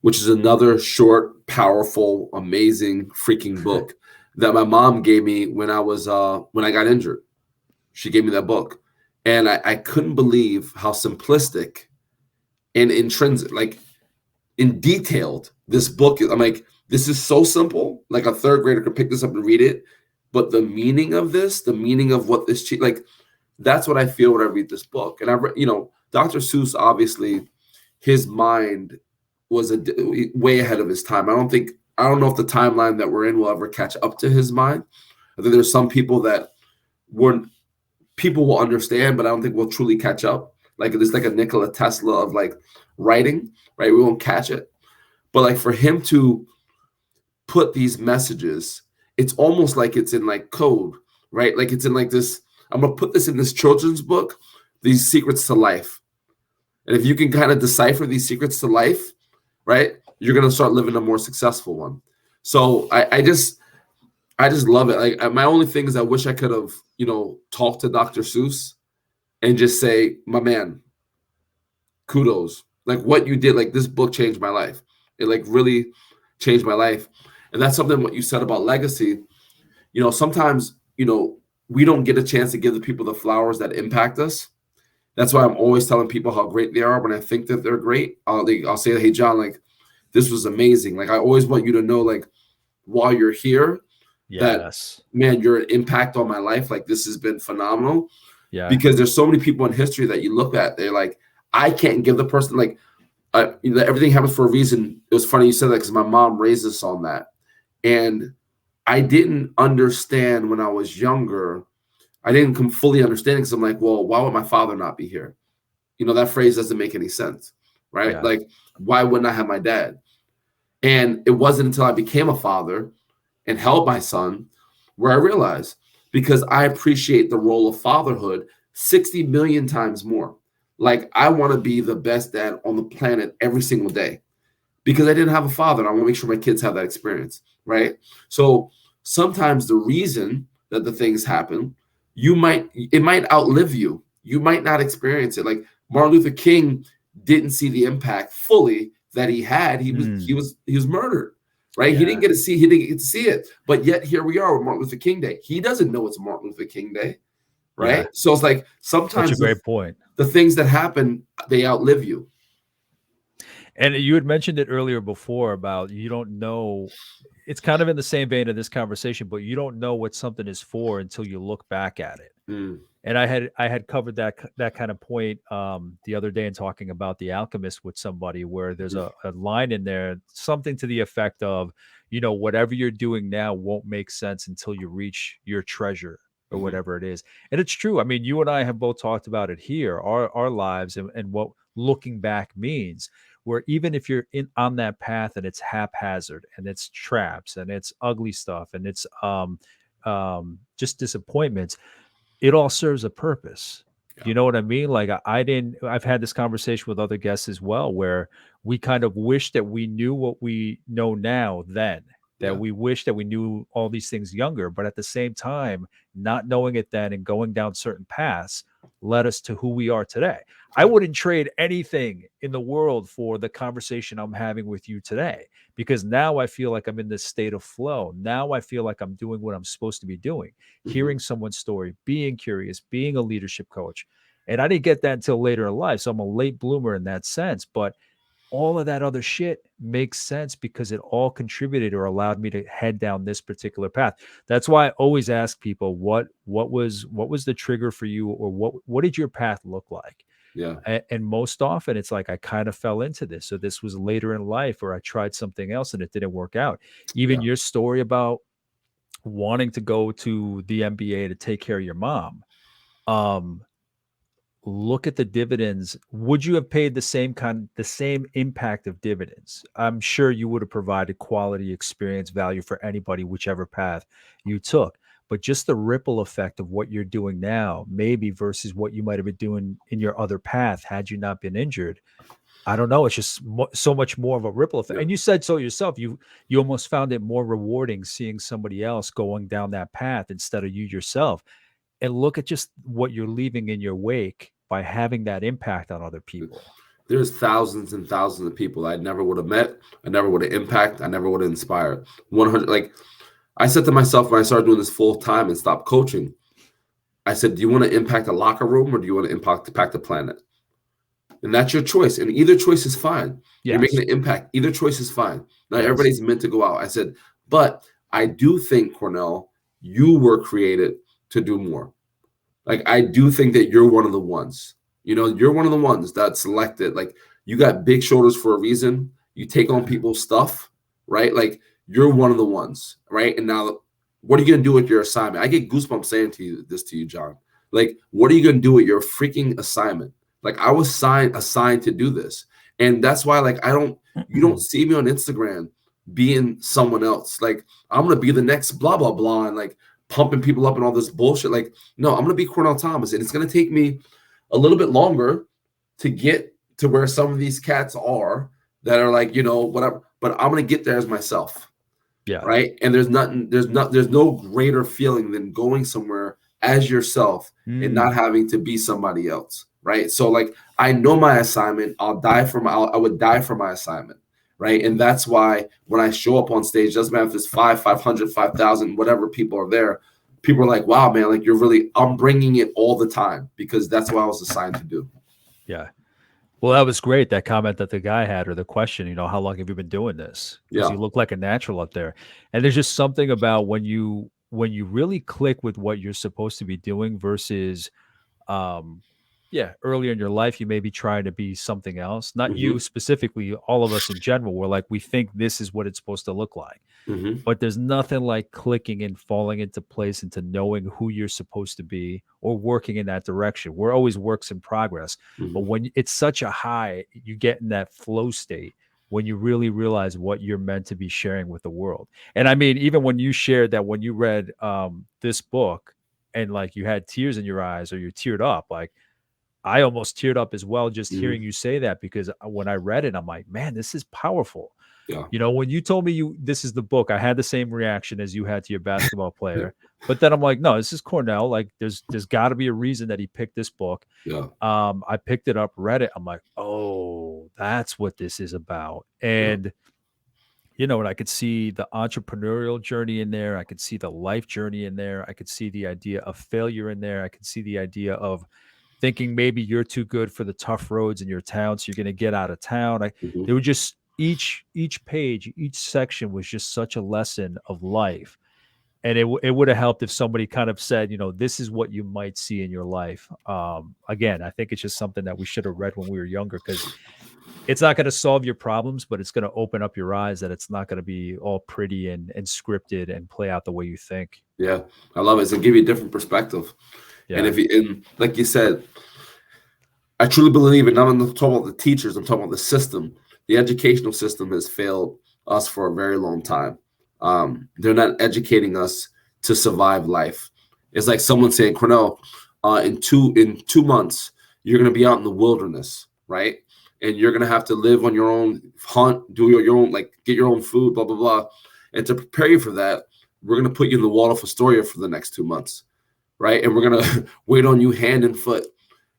which is another short, powerful, amazing freaking book that my mom gave me when I got injured. She gave me that book. And I couldn't believe how simplistic and intrinsic, like, in detailed this book is. I'm like, this is so simple. Like, a third grader could pick this up and read it. But the meaning of this, the meaning of what this, like, that's what I feel when I read this book. And Dr. Seuss, obviously, his mind was way ahead of his time. I don't know if the timeline that we're in will ever catch up to his mind. I think there's some people that people will understand, but I don't think we'll truly catch up. Like there's like a Nikola Tesla of like writing, right? We won't catch it. But like for him to put these messages, it's almost like it's in like code, right? Like it's in like this, I'm gonna put this in this children's book, these secrets to life. And if you can kind of decipher these secrets to life, right, you're gonna start living a more successful one. So I just love it. Like my only thing is I wish I could have, talked to Dr. Seuss and just say, my man, kudos. Like what you did, like this book changed my life. It like really changed my life. And that's something what you said about legacy. Sometimes, we don't get a chance to give the people the flowers that impact us. That's why I'm always telling people how great they are. When I think that they're great, I'll say, hey, John, like this was amazing. Like I always want you to know, like while you're here, that Yes. man, your impact on my life, like this has been phenomenal. Yeah. Because there's so many people in history that you look at, they're like, I can't give the person like everything happens for a reason. It was funny you said that because my mom raised us on that. And I didn't understand when I was younger. I didn't fully understand because I'm like, well, why would my father not be here? That phrase doesn't make any sense, right? Yeah. Like, why wouldn't I have my dad? And it wasn't until I became a father and held my son where I realized, because I appreciate the role of fatherhood 60 million times more. Like, I want to be the best dad on the planet every single day because I didn't have a father. And I want to make sure my kids have that experience, right? So sometimes the reason that the things happen, it might outlive you. You might not experience it. Like Martin Luther King didn't see the impact fully that he had. He was murdered, right? Yeah. He didn't get to see it. But yet here we are with Martin Luther King Day. He doesn't know it's Martin Luther King Day, right? Yeah. So it's like Such a sometimes great point. the things that happen, they outlive you. And you had mentioned it earlier before about you don't know. It's kind of in the same vein of this conversation, but you don't know what something is for until you look back at it. And I had covered that kind of point the other day in talking about The Alchemist with somebody, where there's a line in there, something to the effect of, whatever you're doing now won't make sense until you reach your treasure or whatever it is. And it's true. I mean, you and I have both talked about it here, our lives and what looking back means, where even if you're on that path and it's haphazard and it's traps and it's ugly stuff and it's just disappointments, it all serves a purpose. Yeah. You know what I mean? Like I've had this conversation with other guests as well, where we kind of wish that we knew what we know now then, that we wish that we knew all these things younger, but at the same time, not knowing it then and going down certain paths led us to who we are today. I wouldn't trade anything in the world for the conversation I'm having with you today, because now I feel like I'm in this state of flow. Now I feel like I'm doing what I'm supposed to be doing, hearing someone's story, being curious, being a leadership coach. And I didn't get that until later in life. So I'm a late bloomer in that sense. But all of that other shit makes sense because it all contributed or allowed me to head down this particular path. That's why I always ask people, what was the trigger for you, or what did your path look like? Yeah. And most often it's like I kind of fell into this. So this was later in life, or I tried something else and it didn't work out. Even your story about wanting to go to the NBA to take care of your mom. Look at the dividends. Would you have paid the same impact of dividends? I'm sure you would have provided quality experience value for anybody, whichever path you took. But just the ripple effect of what you're doing now, maybe versus what you might have been doing in your other path had you not been injured. I don't know. It's just so much more of a ripple effect. And you said so yourself. You almost found it more rewarding seeing somebody else going down that path instead of you yourself. And look at just what you're leaving in your wake by having that impact on other people. There's thousands and thousands of people I never would have met. I never would have impacted. I never would have inspired. 100. Like I said to myself when I started doing this full time and stopped coaching, I said, do you want to impact a locker room or do you want to impact the planet? And that's your choice. And either choice is fine. You're making an impact. Either choice is fine. Not everybody's meant to go out. I said, but I do think, Cornell, you were created to do more. Like, I do think that you're one of the ones. You're one of the ones that selected. Like, you got big shoulders for a reason. You take on people's stuff, right? Like, you're one of the ones, right? And now, what are you going to do with your assignment? I get goosebumps saying to you, John. Like, what are you going to do with your freaking assignment? Like I was assigned to do this. And that's why like you don't see me on Instagram being someone else. Like I'm gonna be the next blah blah blah and like pumping people up and all this bullshit. Like, no, I'm gonna be Cornell Thomas. And it's gonna take me a little bit longer to get to where some of these cats are that are like, whatever, but I'm gonna get there as myself. Yeah. Right. And there's no greater feeling than going somewhere as yourself and not having to be somebody else. Right. So like I know my assignment. I would die for my assignment. Right. And that's why when I show up on stage, doesn't matter if it's 500, 5,000, whatever people are there, people are like, wow, man, like I'm bringing it all the time because that's what I was assigned to do. Yeah. Well, that was great. That comment that the guy had, or the question, how long have you been doing this? Because Yeah. you look like a natural up there. And there's just something about when you really click with what you're supposed to be doing versus, earlier in your life, you may be trying to be something else. Not you Hmm. specifically, all of us in general. We're like, we think this is what it's supposed to look like. Hmm. But there's nothing like clicking and falling into place into knowing who you're supposed to be or working in that direction. We're always works in progress. But Hmm. when it's such a high, you get in that flow state when you really realize what you're meant to be sharing with the world. And I mean, even when you shared that when you read this book and like you had tears in your eyes or you teared up, like I almost teared up as well just Hmm. hearing you say that because when I read it, I'm like, man, this is powerful. Yeah. When you told me this is the book, I had the same reaction as you had to your basketball player. But then I'm like, no, this is Cornell. Like there's got to be a reason that he picked this book. Yeah. I picked it up, read it. I'm like, oh, that's what this is about. Yeah. And and I could see the entrepreneurial journey in there. I could see the life journey in there. I could see the idea of failure in there. I could see the idea of thinking maybe you're too good for the tough roads in your town, so you're going to get out of town. Hmm. They were just each page, each section was just such a lesson of life, and it would have helped if somebody kind of said, this is what you might see in your life. Again, I think it's just something that we should have read when we were younger because it's not going to solve your problems, but it's going to open up your eyes that it's not going to be all pretty and scripted and play out the way you think. Yeah. I love it. It's to give you a different perspective. And Yeah. and like you said, I truly believe it. I'm not talking about the teachers. I'm talking about the system. The educational system has failed us for a very long time. They're not educating us to survive life. It's like someone saying, Cornell, in 2 months, you're going to be out in the wilderness, right? And you're going to have to live on your own, hunt, do your own, like get your own food, blah blah blah. And to prepare you for that, we're going to put you in the Waldorf Astoria for the next 2 months, right? And we're going to wait on you hand and foot.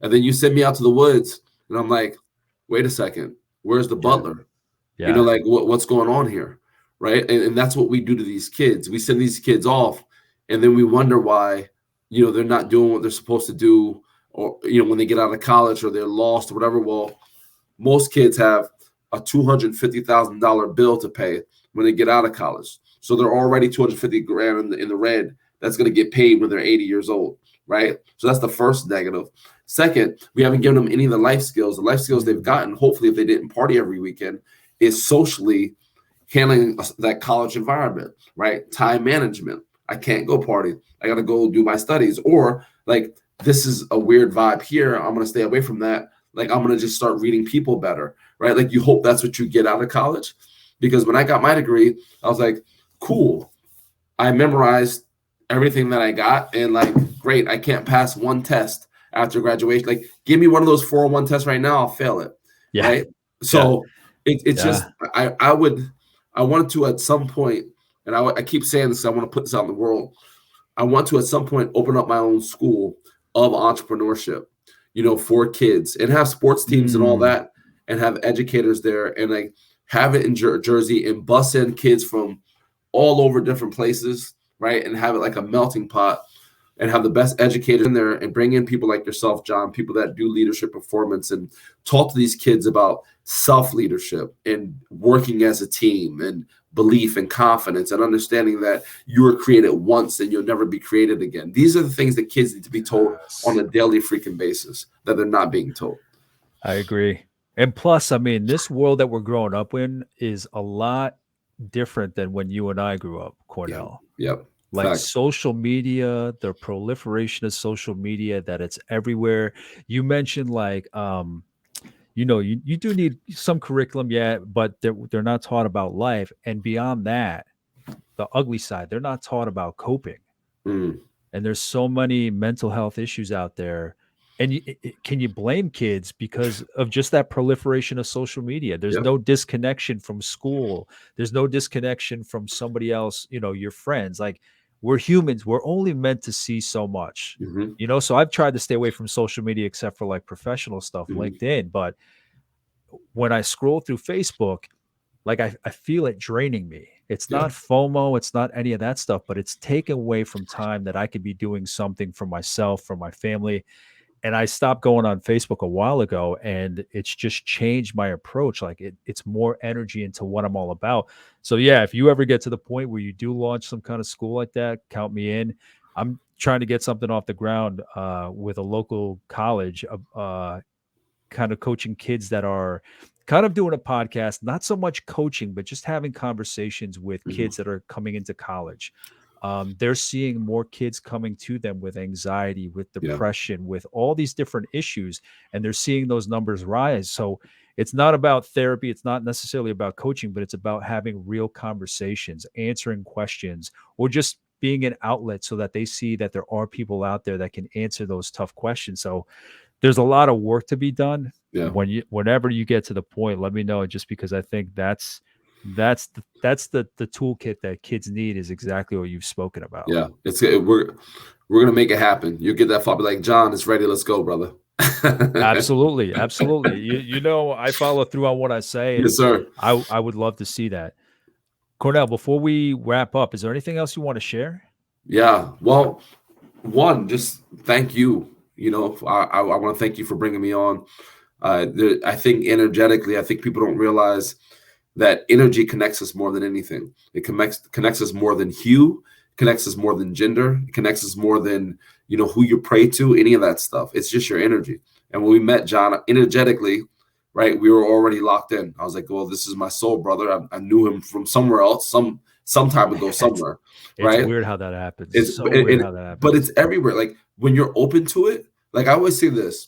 And then you send me out to the woods, and I'm like, wait a second, where's the Yeah. butler? Yeah. Like what's going on here, right? And that's what we do to these kids. We send these kids off, and then we wonder why, they're not doing what they're supposed to do, or when they get out of college or they're lost or whatever. Well, most kids have a $250,000 bill to pay when they get out of college, so they're already 250 grand in the red. That's going to get paid when they're 80 years old, right? So that's the first negative. Second, we haven't given them any of the life skills. The life skills they've gotten, hopefully, if they didn't party every weekend, is socially handling that college environment, right? Time management. I can't go party. I got to go do my studies. Or like, this is a weird vibe here. I'm going to stay away from that. Like, I'm going to just start reading people better, right? Like, you hope that's what you get out of college. Because when I got my degree, I was like, cool. I memorized everything that I got, and like, great, I can't pass one test after graduation. Like, give me one of those 401 tests right now, I'll fail it. Yeah. Right. Yeah. So it's just, Yeah. I wanted to at some point, and I keep saying this, I want to put this out in the world. I want to at some point open up my own school of entrepreneurship, for kids and have sports teams and all Mm. that, and have educators there, and like have it in Jersey and bus in kids from all over different places, right? And have it like a melting pot, and have the best educators in there, and bring in people like yourself, John, people that do leadership performance, and talk to these kids about self leadership and working as a team and belief and confidence and understanding that you were created once and you'll never be created again. These are the things that kids need to be told on Yes. a daily freaking basis that they're not being told. I agree. And plus, I mean, this world that we're growing up in is a lot different than when you and I grew up, Yeah. Cornell. Yep. Like Facts. social media, the proliferation of social media, that it's everywhere. You mentioned like you do need some curriculum, yeah, but they're not taught about life. And beyond that, the ugly side, they're not taught about coping. Mm, And there's so many mental health issues out there. And can you blame kids because of just that proliferation of social media? There's yeah. no disconnection from school. There's no disconnection from somebody else, your friends. Like, we're humans. We're only meant to see so much. Hmm. So I've tried to stay away from social media except for like professional stuff, Hmm. LinkedIn. But when I scroll through Facebook, like I feel it draining me. It's Yeah. not FOMO, it's not any of that stuff, but it's taken away from time that I could be doing something for myself, for my family. And I stopped going on Facebook a while ago, and it's just changed my approach. Like, it's more energy into what I'm all about. So yeah, if you ever get to the point where you do launch some kind of school like that, count me in. I'm trying to get something off the ground with a local college, kind of coaching kids that are kind of doing a podcast, not so much coaching, but just having conversations with Hmm. kids that are coming into college. They're seeing more kids coming to them with anxiety, with Yeah. depression, with all these different issues, and they're seeing those numbers rise. So it's not about therapy. It's not necessarily about coaching, but it's about having real conversations, answering questions, or just being an outlet so that they see that there are people out there that can answer those tough questions. So there's a lot of work to be done. Yeah. Whenever you get to the point, let me know, just because I think that's the toolkit that kids need, is exactly what you've spoken about. Yeah. We're gonna make it happen. You get that far, be like, John, it's ready. Let's go, brother. Absolutely, absolutely. I follow through on what I say, and Yes, sir. I would love to see that. Cornell, before we wrap up, is there anything else you want to share? Yeah. Well, one, just thank you. I want to thank you for bringing me on. I think energetically, I think people don't realize that energy connects us more than anything. It connects us more than hue, connects us more than gender, connects us more than who you pray to, any of that stuff. It's just your energy. And when we met John, energetically, right, we were already locked in. I was like, well, this is my soul brother. I knew him from somewhere else, some time ago, it's somewhere, it's right? weird how that happens. It's So it, weird it, how that but happens. it's everywhere. Like when you're open to it, like I always say this,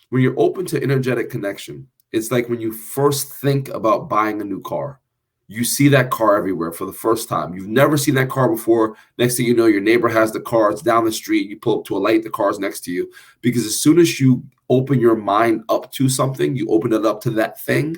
when you're open to energetic connection, it's like when you first think about buying a new car. You see that car everywhere for the first time. You've never seen that car before. Next thing you know, your neighbor has the car. It's down the street. You pull up to a light, the car's next to you. Because as soon as you open your mind up to something, you open it up to that thing,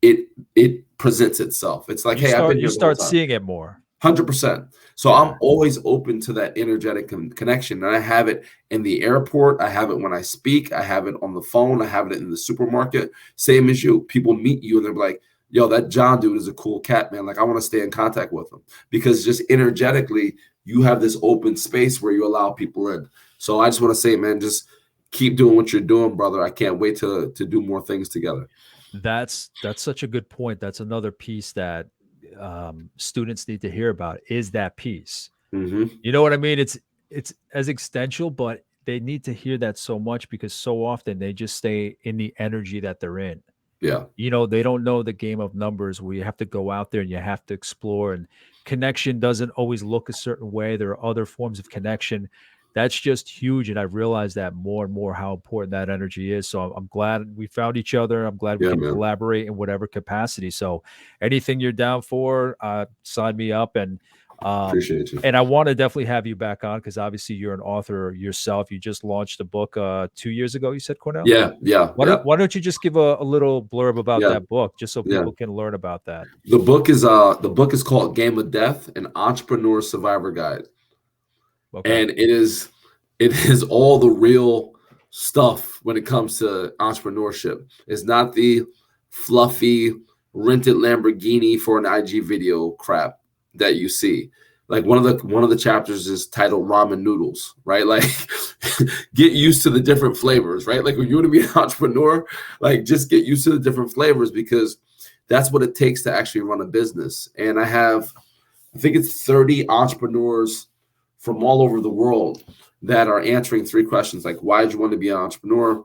it presents itself. It's like, You hey, I've start been you here the whole start time. seeing it more. 100%. So I'm Yeah. always open to that energetic connection. And I have it in the airport. I have it when I speak. I have it on the phone. I have it in the supermarket. Same as you. People meet you and they're like, yo, that John dude is a cool cat, man. Like, I want to stay in contact with him because just energetically, you have this open space where you allow people in. So I just want to say, man, just keep doing what you're doing, brother. I can't wait to do more things together. That's such a good point. That's another piece that students need to hear about, is that piece. Hmm. You know what I mean? It's as existential, but they need to hear that so much because so often they just stay in the energy that they're in. Yeah. They don't know the game of numbers where you have to go out there and you have to explore, and connection doesn't always look a certain way. There are other forms of connection. That's just huge. And I've realized that more and more how important that energy is. So I'm glad we found each other. I'm glad we Yeah, can man. collaborate in whatever capacity. So anything you're down for, sign me up. Um, Appreciate you. and I want to definitely have you back on because obviously you're an author yourself. You just launched a book 2 years ago, you said, Cornell? Yeah. Yeah. Why Yeah. don't why don't you just give a little blurb about Yeah. that book, just so Yeah. people can learn about that? The book is called Game of Death, an entrepreneur survivor guide. Okay. And it is all the real stuff when it comes to entrepreneurship. It's not the fluffy rented Lamborghini for an IG video crap that you see. Like one of the chapters is titled ramen noodles, right? Like get used to the different flavors, right? Like when you want to be an entrepreneur, like just get used to the different flavors because that's what it takes to actually run a business. And I think it's 30 entrepreneurs from all over the world that are answering three questions like, why did you want to be an entrepreneur?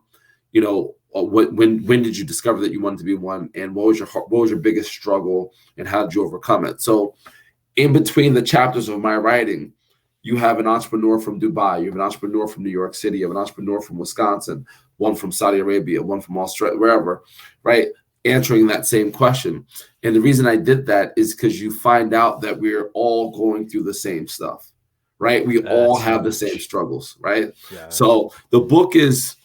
When did you discover that you wanted to be one? And what was your biggest struggle and how did you overcome it? So in between the chapters of my writing, You have an entrepreneur from Dubai, you have an entrepreneur from New York City, you have an entrepreneur from Wisconsin, one from Saudi Arabia, one from Australia, wherever, right? Answering that same question. And the reason I did that is because you find out that we're all going through the same stuff, right? We all That's have the same huge. struggles, right? Yeah. So the book it's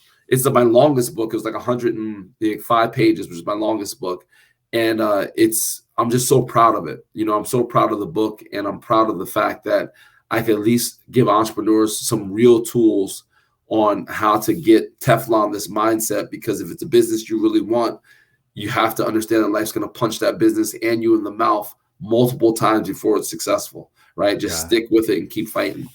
my longest book. It was like 105 pages, which is my longest book. And I'm just so proud of it. I'm so proud of the book, and I'm proud of the fact that I can at least give entrepreneurs some real tools on how to get Teflon this mindset, because if it's a business you really want, you have to understand that life's going to punch that business and you in the mouth multiple times before it's successful, right? Just Yeah. stick with it and keep fighting.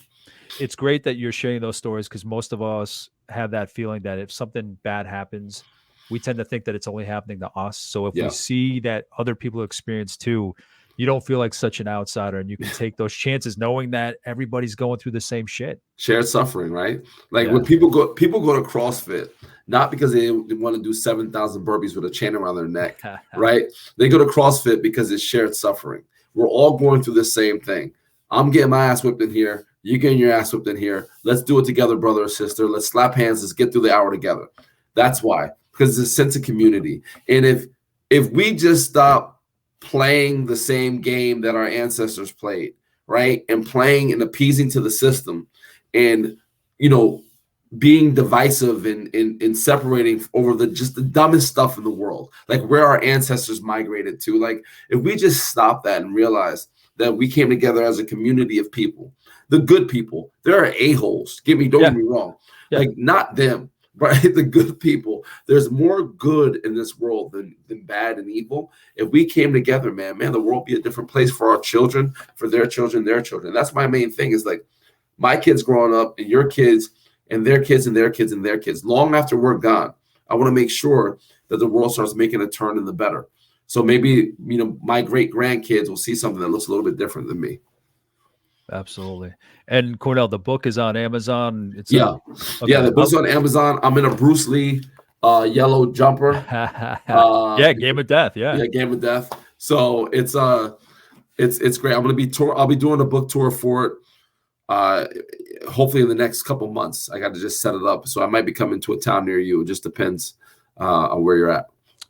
It's great that you're sharing those stories, because most of us have that feeling that if something bad happens, we tend to think that it's only happening to us. So if we Yeah. see that other people experience too, you don't feel like such an outsider, and you can take those chances knowing that everybody's going through the same shit. Shared suffering, right? Like when Yeah. people go to CrossFit, not because they want to do 7,000 burpees with a chain around their neck, right? They go to CrossFit because it's shared suffering. We're all going through the same thing. I'm getting my ass whipped in here. You getting your ass whipped in here. Let's do it together, brother or sister. Let's slap hands. Let's get through the hour together. That's why, because it's a sense of community. And if we just stop playing the same game that our ancestors played, right, and playing and appeasing to the system, and being divisive and separating over just the dumbest stuff in the world, like where our ancestors migrated to. Like, if we just stop that and realize that we came together as a community of people, the good people. There are a-holes. Don't get me wrong. Yeah. Like, not them, right? The good people. There's more good in this world than bad and evil. If we came together, man, the world would be a different place for our children, for their children, their children. That's my main thing, is like my kids growing up and your kids and their kids and their kids and their kids. Long after we're gone, I want to make sure that the world starts making a turn in the better. So maybe, my great grandkids will see something that looks a little bit different than me. Absolutely. And Cornell, the book is on Amazon. It's Yeah. Okay. The book's on Amazon. I'm in a Bruce Lee yellow jumper. Yeah, Game of Death. Yeah. Game of Death. So it's great. I'll be doing a book tour for it. Hopefully in the next couple months. I got to just set it up. So I might be coming to a town near you. It just depends on where you're at.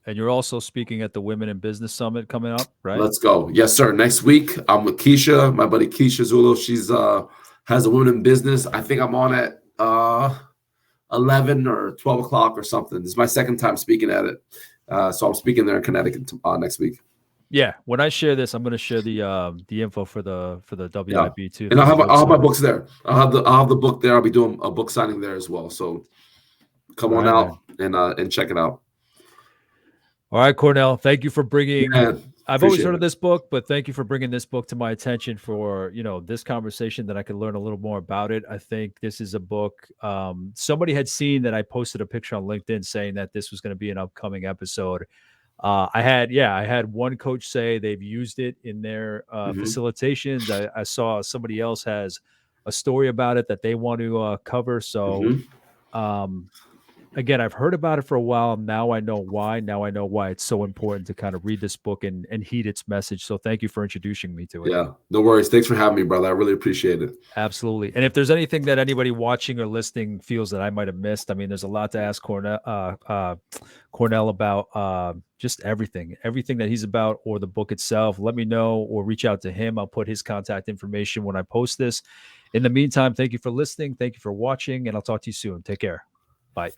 And you're also speaking at the Women in Business Summit coming up, right? Let's go. Yes, sir. Next week, I'm with Keisha, my buddy Keisha Zulo. She's has a Women in Business. I think I'm on at 11 or 12 o'clock or something. This is my second time speaking at it. So I'm speaking there in Connecticut next week. Yeah, when I share this, I'm going to share the info for the WIB too. And I'll have my books there. I'll have the book there. I'll be doing a book signing there as well. So come on out and check it out. All right, Cornell. Thank you for bringing. I've always heard of this book, but thank you for bringing this book to my attention for this conversation, that I could learn a little more about it. I think this is a book. Somebody had seen that I posted a picture on LinkedIn saying that this was going to be an upcoming episode. I had one coach say they've used it in their facilitations. I saw somebody else has a story about it that they want to cover. So, again, I've heard about it for a while. Now I know why. Now I know why it's so important to kind of read this book and heed its message. So thank you for introducing me to it. Yeah, no worries. Thanks for having me, brother. I really appreciate it. Absolutely. And if there's anything that anybody watching or listening feels that I might have missed, I mean, there's a lot to ask Cornell about, just everything that he's about, or the book itself. Let me know, or reach out to him. I'll put his contact information when I post this. In the meantime, thank you for listening. Thank you for watching, and I'll talk to you soon. Take care. Bye.